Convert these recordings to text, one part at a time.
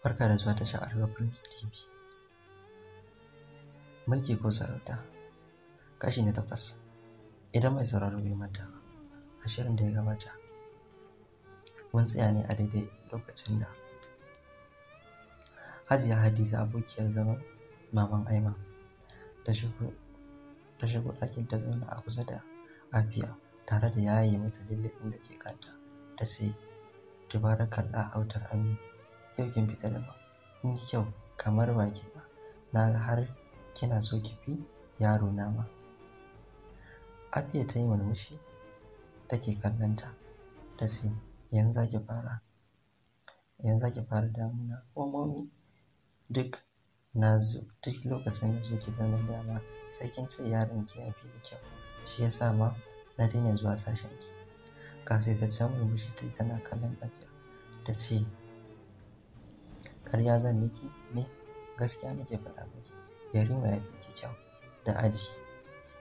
Barka da zuwa tashar Arewa Prince TV. Mulki ko sarauta, kashi na 8. Idan mai sauraro bai manta ba, a shirin da ya gabata, mun tsaya ne a daidai lokacin da Hajiya Hadiza, abokiyar zaman Maman Aiman, ta shigo ɗakin ta zauna a kusa da Afiya tare da yaye mata lulluɓin da ke kanta. Ta ce, "Tubarakallah autar Aminu, yau kin fita daban, kin yi kyau kamar baki ba. Na ga har kina so ki fi yaro na ma." Afiya ta yi murmushi take kallonta ta ce, yanzu za ki fara damuna ko momi? Duk lokacin da zo ki ganin dama sai kin ce yaron ki ya fi da kyau. Shi ya sa ma na daina zuwa sashen ki." Kasaitaccen murmushi ta yi tana kallon Afiya ta ce, "Ƙarya zan miki ne? Gaskiya nake faɗa miki, Yarima ya fi ki kyau da aji."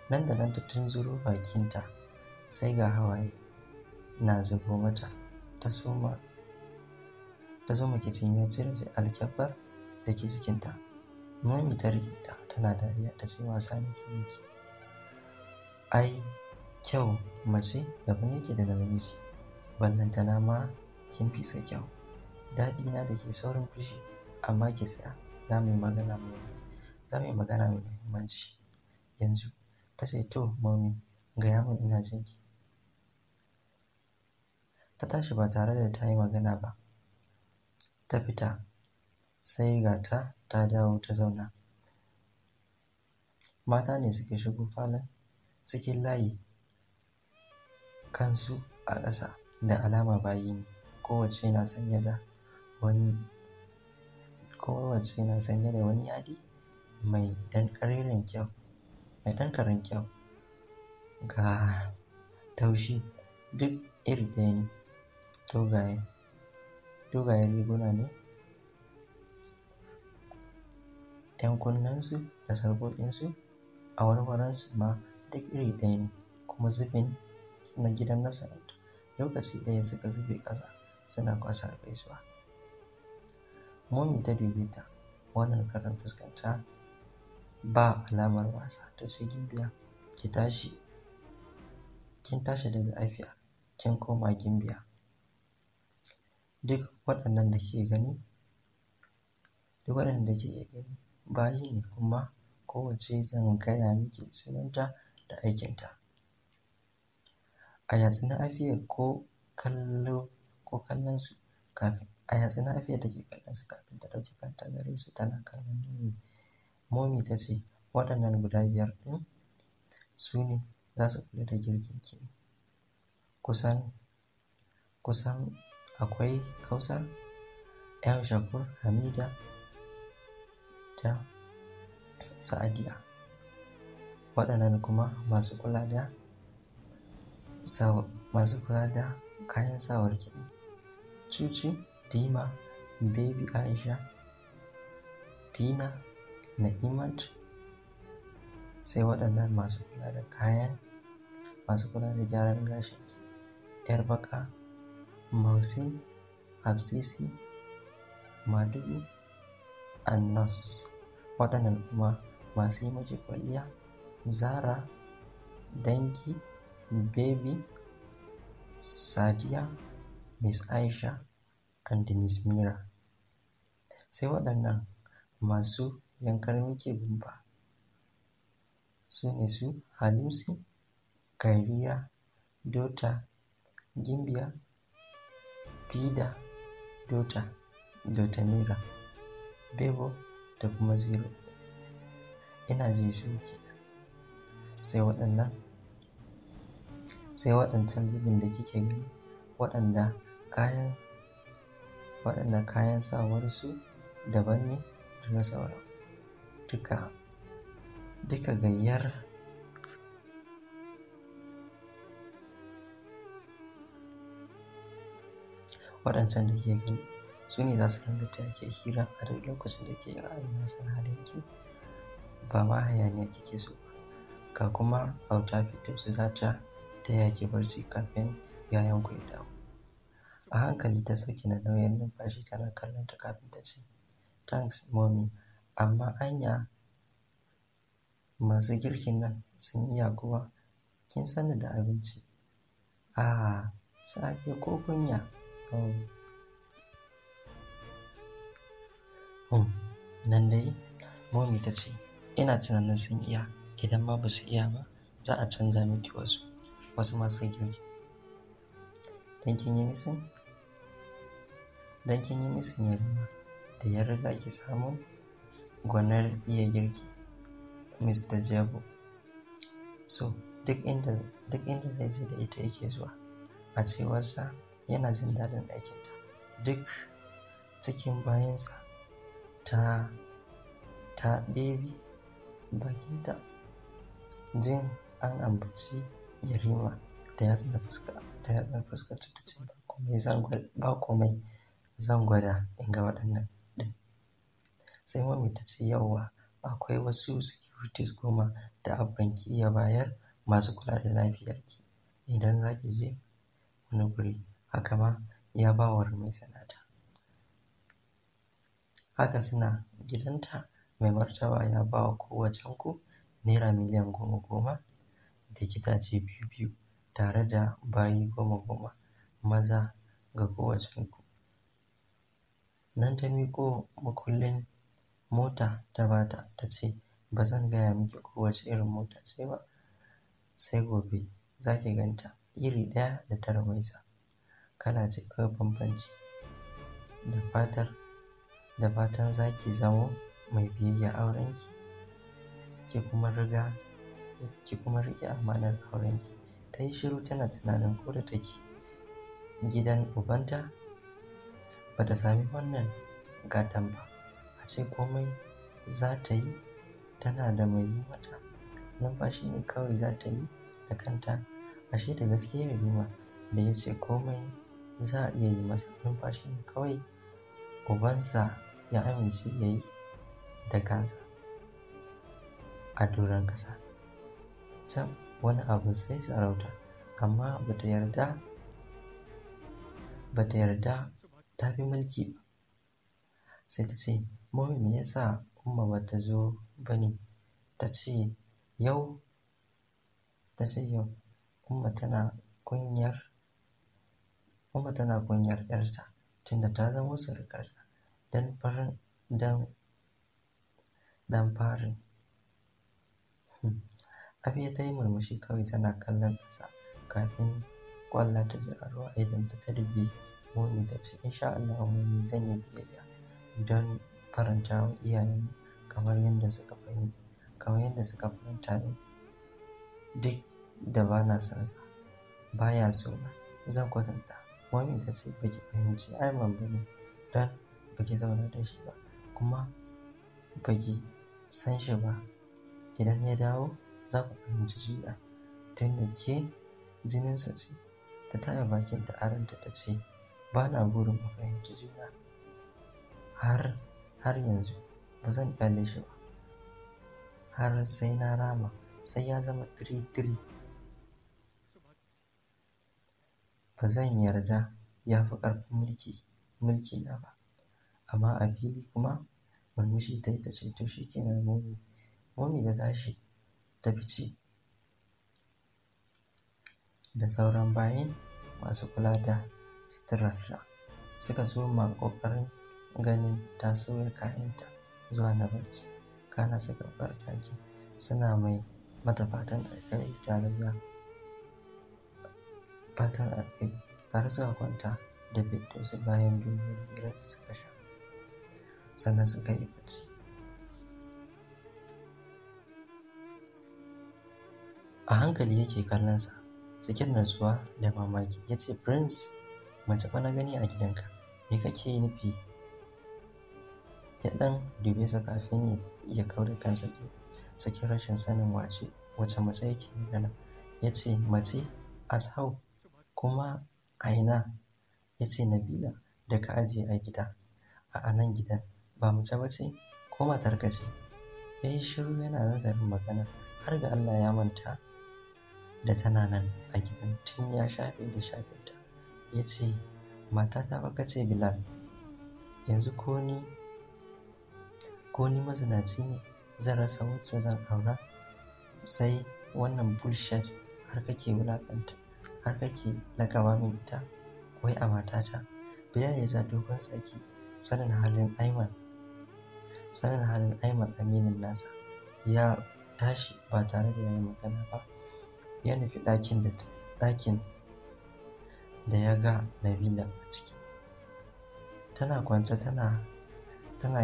Nan da nan ta tunzuro bakinta sai ga hawaye na zubo mata. Ta soma kicin ya cire alkyabbar da ke jikinta. Momi ta riƙe ta tana dariya ta ce, "Wasa nake miki. Ai kyau mace daban yake da namiji, ballantana ma kin fi sa kyau. Daɗi na da ke saurin fushi, amma ki tsaya, za mu yi magana mai muhimmanci yanzu." Ta ce, "To Momi, gaya min, ina jin ki." Ta tashi ba tare da ta yi magana ba, ta fita, sai ga ta dawo ta zauna. Mata ne suka shigo falon cikin layi, kansu a ƙasa, da alama bayi ne. Kowacce na sanye da wani yadi mai ɗan karen kyau ga taushi, duk iri ɗaya ne. Dogayen riguna ne, 'yan kunnensu da sarƙoƙinsu, awarwaronsu ma duk iri ɗaya ne, kuma zubin na gidan na sarauta. Lokaci ɗaya suka zube ƙasa suna kwasar gaisuwa. Momi ta dube ta, wannan karan fuskanta ba alamar wasa. Ta ce, "Gimbiya, kin tashi daga Afiya kin koma Gimbiya. Duk waɗannan da kike gani bayi ne, kuma kowacce zan gaya miki sunanta da aikinta." A yatsuna Afiya take kallon su kafin ta ɗauki kanta gare su tana kallon Momi. Momi ta ce, "Waɗannan guda 5 ɗin su ne za su kula da girkin ki. Kusan akwai Kausar, 'yar Shakur, Hamida da Sa'adiya. Waɗannan kuma masu kula da kayan sawar ki ne. Cucu, Dima, Baby Aisha, Fina, Na'imat. Sai waɗannan masu kula da gyaran gashin ki, 'yar Baka, Mausi, Hafsisi, Madugu, Annos. Waɗannan kuma masu yi miki kwalliya, Zara, Dangi, Baby, Sadiya, Miss Aisha and Miss Mira. Sai waɗannan masu yankar miki gumba, su ne su Halimsi, Kairiya, Dota, Gimbiya, Fida, Dota Mira, Bebo da kuma Zero. Ina ji su ke. Sai waɗancan zubin da kike gani, waɗanda kayan sawarsu daban ne da na sauran. Duka gayyar waɗancan da kike gani su ne za su ringa taya ki hira a duk lokacin da ke ra'ayin nasan halinki, ba ma hayaniya kike so ba. Ga kuma auta Firdausi za ta taya ki barci kafin yayanku ya dawo. A hankali ta sauke na nauyin numfashi tana kallon ta kafin ta ce, "Thanks, mommy, amma anya masu girkin nan sun iya kuwa? Kin sani da abinci." Safe ko kunya. Nan dai mommy ta ce, "Ina tunanin sun iya, idan ma ba su iya ba za a canza miki wasu masu girki. Dan kin yi misin Yarima da ya riga ki samun gwanar iya girki, Mr. Jebo. So duk inda zai je da ita yake zuwa. A cewarsa yana jin daɗin aikinta. Duk cikin bayansa ta ɗebe bakinta jin an ambaci Yarima da yatsa fuskarta ta ce, ba komai zan gwada in ga waɗannan ɗin. Sai mommy ta ce, "Yauwa, akwai wasu securities 10 da abbanki ya bayar masu kula da lafiyarki idan za ki je wani guri. Haka ma ya ba wa Rumaisa nata. Haka suna gidanta, mai martaba ya ba wa kowacenku naira miliyan 10 da gidaje 2 tare da bayi 10 maza ga kowacenku." Nan ta miƙo makullin mota ta bata ta ce, "Ba zan gaya miki kowace irin mota ce ba, sai gobe za ki ganta iri ɗaya da ta Rumaisa. Kala ce kawai bambanci. Da fatan za ki zamo mai biyayya a aurenki, ki kuma riƙe amanar aurenki." Ta yi shiru tana tunanin ko da take gidan ubanta ba ta sami wannan gatan ba. A ce komai za ta yi tana da mai yi mata. Numfashi ne kawai za ta yi da kanta. Ashe da gaske Yarima da ya ce komai za a iya yi masa. Numfashi ne kawai ubansa ya amince ya yi da kansa a doron ƙasa. Can wani abu sai sarauta, amma ba ta yarda ta fi mulki ba. Sai ta ce, "Mommy, me yasa Umma ba ta zo ba ne?" Ta ce yau Umma tana kunyar 'yarta tunda ta zamo surukarta. Dan farin Afiya ta yi murmushi kawai tana kallon ƙasa kafin ƙwalla ta ziraro a idonta ta dubi mommy ta ce, "Insha Allah mommy, zan yi biyayya don faranta wa iyayenmu kamar yadda suka faranta min. Duk da ba na son sa, baya so na, zan kwatanta." Mommy ta ce, "Ba ki fahimci Ayman ba ne don ba ki zauna da shi ba, kuma ba ki san shi ba. Idan ya dawo za ku fahimci juna tunda ke jininsa ce." Ta taɓa bakinta a ranta ta ce, "Ba na burin mu fahimci juna. Har yanzu ba zan ƙyale shi ba. Har sai na rama, sai ya zama 3-3. Ba zan yarda ya fi ƙarfin mulki na ba." Amma a fili kuma murmushi ta yi ta ce, "To shi kenan mommy." Mommy ta tashi ta fice da sauran bayin masu kula da suturarta suka soma ƙoƙarin ganin ta sauya kayanta zuwa na barci. Kana suka bar ɗakin suna mai mata fatan alkhairi tare suka kwanta da Firdaus bayan doguwar hirar da suka sha. Sannan suka yi bacci. A hankali yake kallonsa cikin natsuwa da mamaki. Ya ce, "Prince, mace fa na gani a gidanka, me kake nufi?" Ya ɗan dube sa kafin ya kau da kansa cikin rashin sanin wace mace yake magana. Ya ce, "Mace? As how? Kuma a ina?" Ya ce, "Nabila da ka ajiye a gida, a nan gidan, ba mace ba ce ko matarka ce?" Ya yi shiru yana nazarin maganar. Har ga Allah ya manta da tana nan a gidan tun ya shafe da shafenta. Ya ce, matata fa kace Bilal, yanzu ko ni mazinaci ne zan rasa wacce zan aura, sai wannan bullshit har kake wulaƙanta, har kake laƙaba min ita wai a matata. Bilal ya ja dogon tsaki. Sanin halin Aiman aminin nasa, ya tashi ba tare da ya yi magana ba. Ya nufi ɗakin da ya ga Nabila a ciki. Tana kwance tana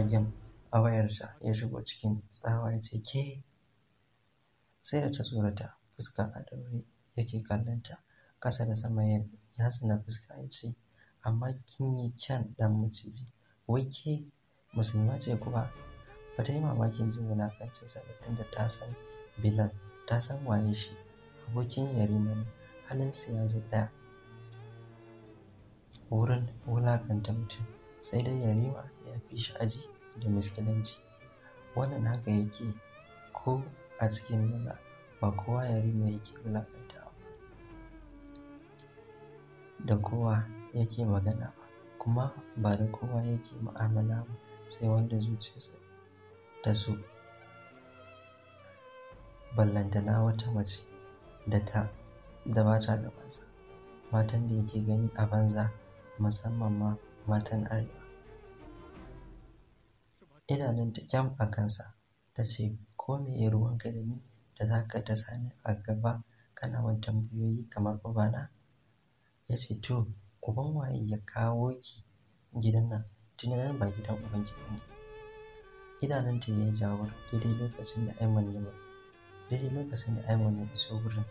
game a wayarta. Ya shigo cikin tsawa ya ce, "Ke?" Sai da ta tsorata, fuska a ɗaure yake kallonta, ƙasa da sama ya tsina fuska ya ce, "Amma kin yi kyan ɗan maciji, wai ke musulma ce kuwa?" Ba ta yi mamakin jin wulaƙancinsa ba, tunda ta san Bilal, ta san waye shi, abokin Yarima ne, halinsu ya zo ɗaya wurin wulaƙanta mutum. Sai dai Yarima ya fi shi aji da miskilanci. Wannan haka yake ko a cikin maza, ba kowa Yarima yake wulaƙantawa da kowa yake magana ba, kuma ba da kowa yake mu'amala ba, sai wanda zuciyarsa ta so. Ballantana wata mace da ba ta gabansa, matan da yake gani a banza, musamman ma matan Arewa. Idanunta kyam a kansa ta ce, "Ko meye ruwanka da ni da za ka dasa ni a gaba kana min tambayoyi kamar ubana?" Ya ce, "To, uban waye ya kawo ki gidan nan, tunda nan ba gidan ubanki ba ne?" Idanunta ya yi jawur daidai lokacin da Aiman ya iso wurin.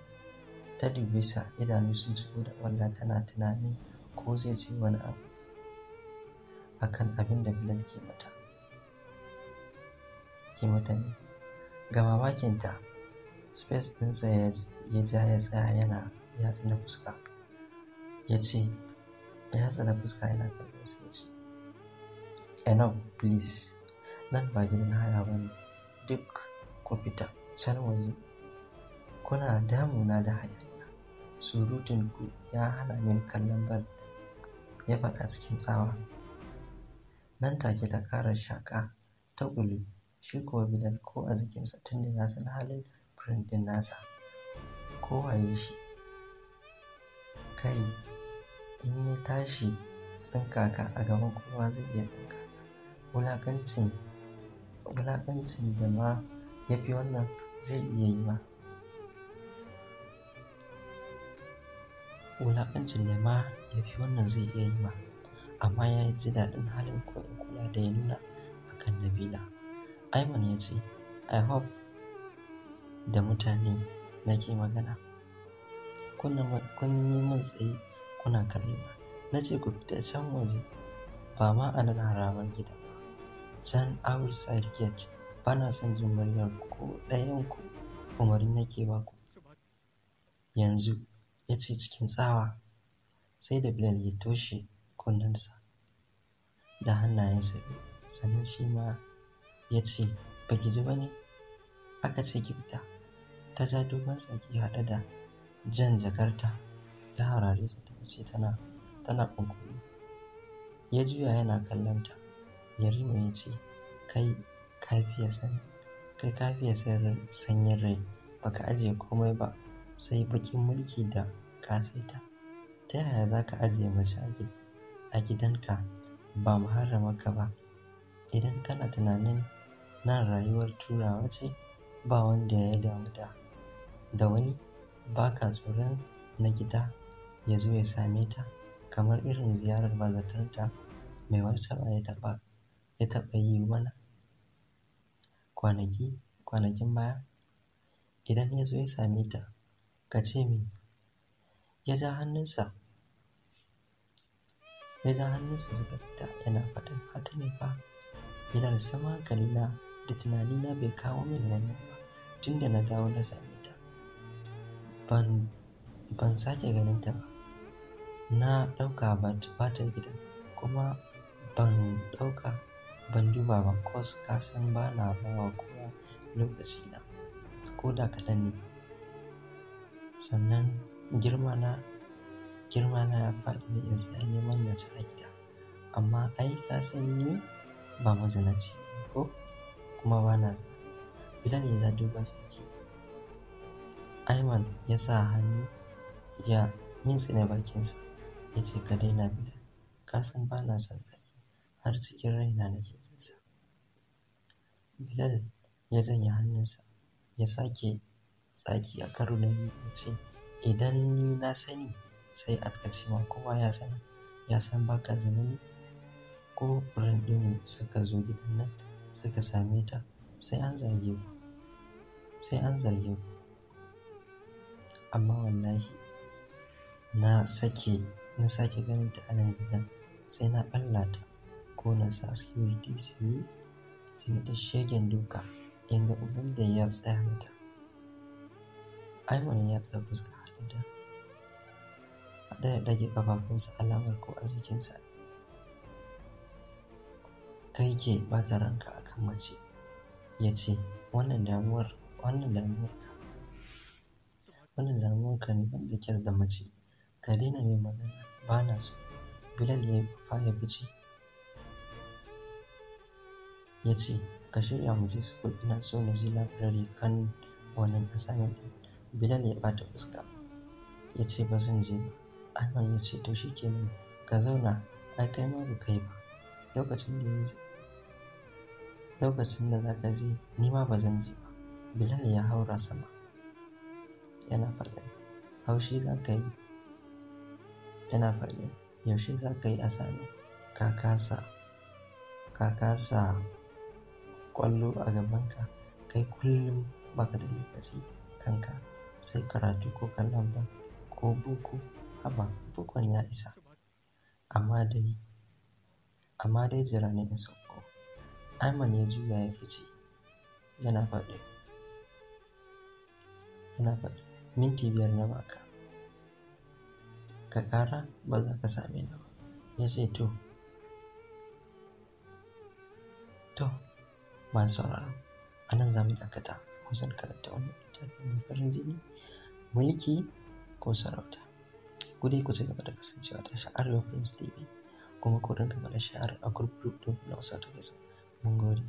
Ta dube sa, idanu sun ciko da ƙwalla, tana tunanin ko zai ce wani abu akan abin da Bilal ke mata ne. Ga mamakinta, space ɗinsa ya ja ya tsaya yana yatsa fuska. Ya tsana fuska yana kallon sa ya ce, "Enough please, nan ba gidan haya ba ne, duk ku fita can waje. Kuna damuna da hayaniya, surutinku ya hana min kallon ball," ya faɗa cikin tsawa. Nan take ta ƙara shaƙa ta ƙulu. Shi kuwa Bilal ko a jikinsa, tunda ya san halin friend ɗin nasa, ko waye shi, kai in ya tashi tsinka ka a gaban kowa zai iya tsinka ka. Wulaƙancin da ma ya fi wannan zai iya yi ma. Amma ya ji daɗin halin kula da ya nuna a kan Nabila. Aiman ya ce, "I hope da mutane nake magana. Kun yi min tsaye kuna kallona. Na ce ku fita can waje, ba ma a nan harabar gida ba, can outside gate. Bana son jin muryar ko ɗayanku, umarni nake ba ku yanzu," ya ce cikin tsawa. Sai da Bilal ya toshe kunnensa da hannayensa biyu, sannan shi ma ya ce, "Ba ki ji ba ne? Aka ce ki fita." Ta ja dogon tsaki haɗe da jan jakarta ta harare sa ta wuce tana ƙunƙuni. Ya juya yana kallonta. Yarima ya ce, "Kai ka fiye sanyin rai, baka ajiye komai ba sai baƙin mulki da ƙasaita. Ta yaya za ka ajiye mace a gidanka ba muharramarka ba? Idan kana tunanin nan rayuwar turawa ce, ba wanda ya damu da wani, ba ka tsoron na gida ya zo ya same ta, kamar irin ziyarar bazatar da mai martaba ya taɓa yi mana kwanakin baya? Idan ya zo ya same ta, ka ce me?" Ya ja hannunsa suka fita yana faɗin, "Haka ne fa Bilal, sam hankalina da tunanina bai kawo min wannan ba. Tunda na dawo na same ta, ban sake ganin ta ba. Na ɗauka ba ta gidan, kuma ban duba ba, cause ka san ba na ba wa kowa lokacina, ko da kaɗan ne. Sannan girmana girma na ya faɗi ne in tsaya neman mace a gida. Amma ai ka san ni ba mazinaci ba ko kuma ba na zina. Bilal ya ja dogon tsaki. Ayman ya sa hannu ya mintsine bakinsa ya ce ka daina Bilal, ka san ba na son zagi har cikin raina nake jin sa. Bilal ya janye hannunsa ya sake tsaki a karo na biyu ya ce idan ni na sani sai a ce ma kowa ya san ba ka zina ne, ko furen ɗinmu suka zo gidan nan suka same ta sai an zarge ku. Amma wallahi na sake ganin ta a nan gidan sai na ɓallata ko na sa security su yi mata shegen duka in ga uban da ya tsaya mata. Ayman ya tsaya fuska haɗe da ɗage ƙafafunsa alamar ko a jikinsa. Kai ke ɓata ranka a kan mace, ya ce wannan damuwar ka ne ban da kyas da mace, ka daina min magana ba na so. Bilal ya yi fa ya fice. Ya ce ka shirya mu je school, ina so na je library kan wannan assignment ɗin. Bilal ya ɓata fuska ya ce ba zan je ba. Ayman ya ce to shi kenan ka zauna, ai kai ma ba kai ba. Lokacin da za ka je ni ma ba zan je ba. Bilal ya haura sama yana faɗin haushi za ka yi, yana faɗin yaushe za ka yi assignment ka kasa ƙwallo a gabanka, kai kullum baka da lokaci kanka sai karatu ko kallon ball ko boko. Haba bokon ya isa, amma dai jira ni in sauko. Ayman ya juya ya fice yana faɗin minti 5 na baka, ka ƙara ba za ka same ni ba. Ya ce to masu sauraro a nan za mu dakata kusan karanta wannan littafi mai farin jini, mulki ko sarauta. Ku dai ku ci gaba da kasancewa da Arewa Prince TV kuma ku dinga mana share a group ɗin ku na WhatsApp. Mun gode.